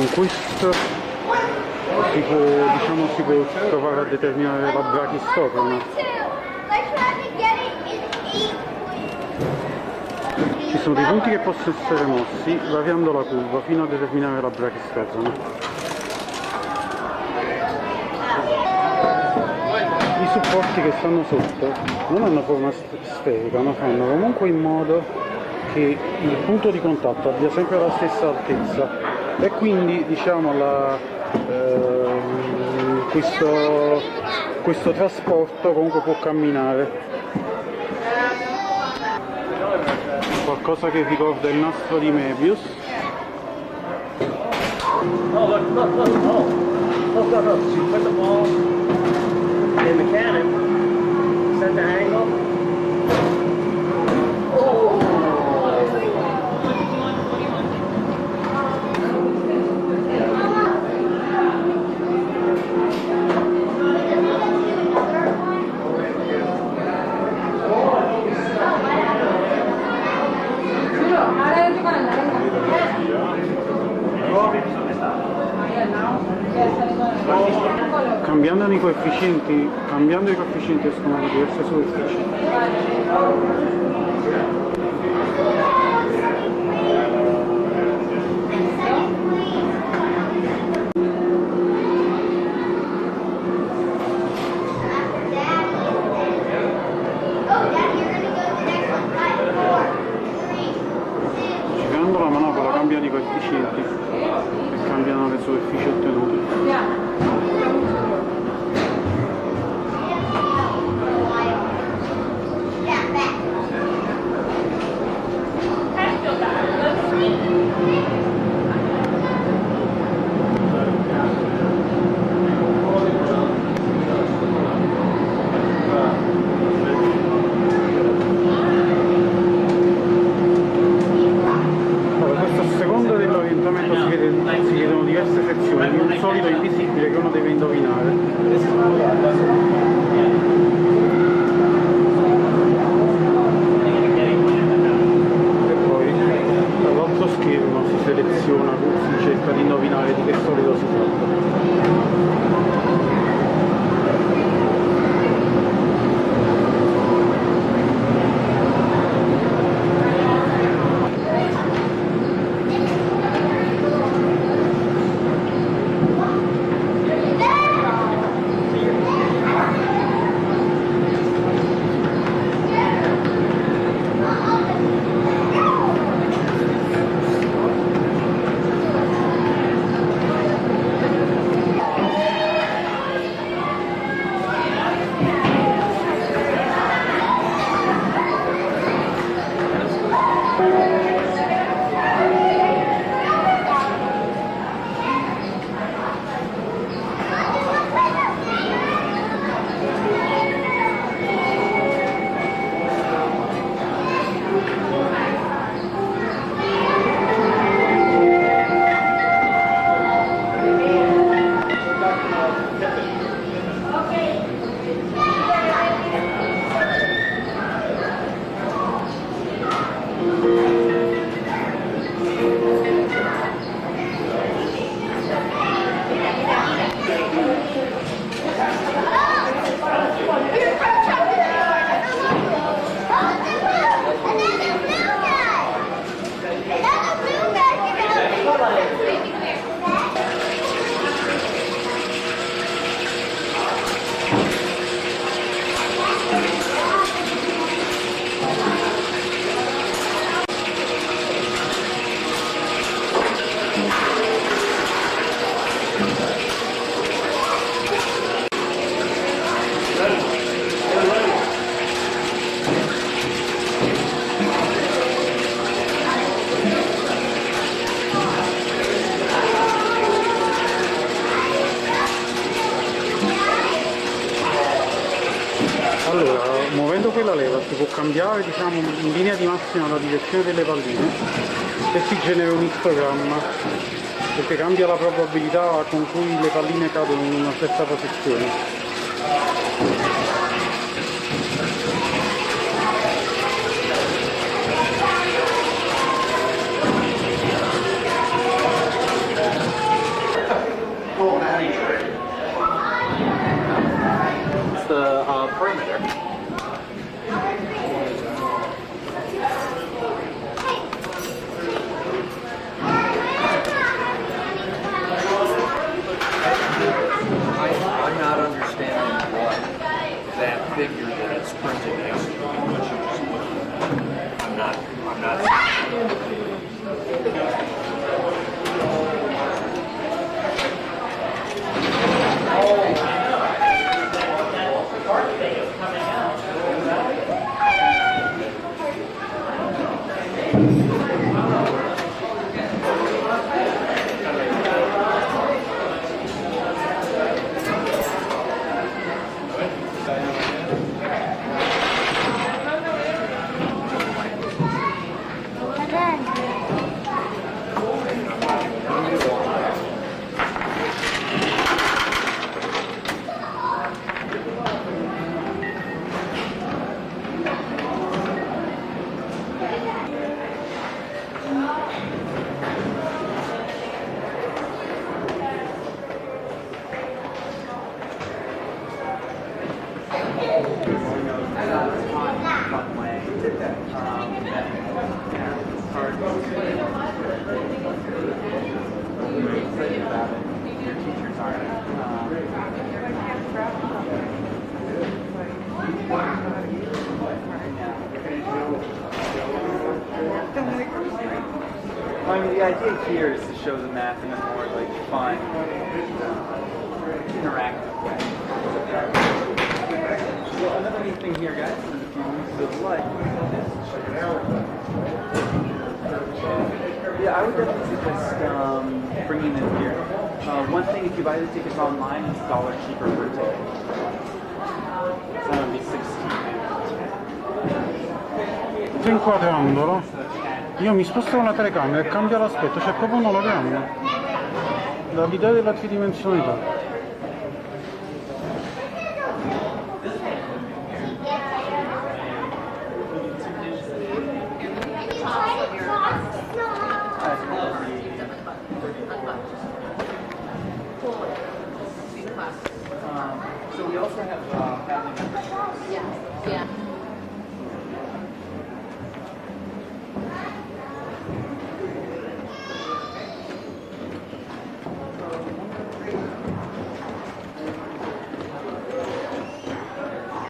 Con questo si può provare a determinare la brachistocrona. Ci sono dei punti che possono essere mossi variando la curva fino a determinare la brachistocrona. I supporti che stanno sotto non hanno forma sferica, ma fanno comunque in modo che il punto di contatto abbia sempre la stessa altezza e quindi diciamo questo trasporto comunque può camminare. Qualcosa che ricorda il nastro di Möbius. Look, she put the ball in the cannon, set the angle. Cambiando i coefficienti escono da diverse superfici. Girando la manopola cambiano i coefficienti e cambiano le superfici ottenute. Si vedono diverse sezioni di un solido invisibile che uno deve indovinare. E poi dall'altro schermo si seleziona, si cerca di indovinare di che solido si tratta. Allora, muovendo quella leva si può cambiare, diciamo, in linea di massima la direzione delle palline e si genera un istogramma, perché cambia la probabilità con cui le palline cadono in una stessa posizione. I'm not. I mean, the idea here is to show the math in a more like fun, interactive way. So another neat thing here, guys, is if you use the light, yeah, I would definitely suggest bringing them here. One thing, if you buy the tickets online, it's $1 cheaper per ticket. So that would be 16. Sto inquadrandolo, io mi sposto con la telecamera e cambia l'aspetto, c'è proprio un ologramma, dall'idea della tridimensionalità. So we also have family members. Yeah.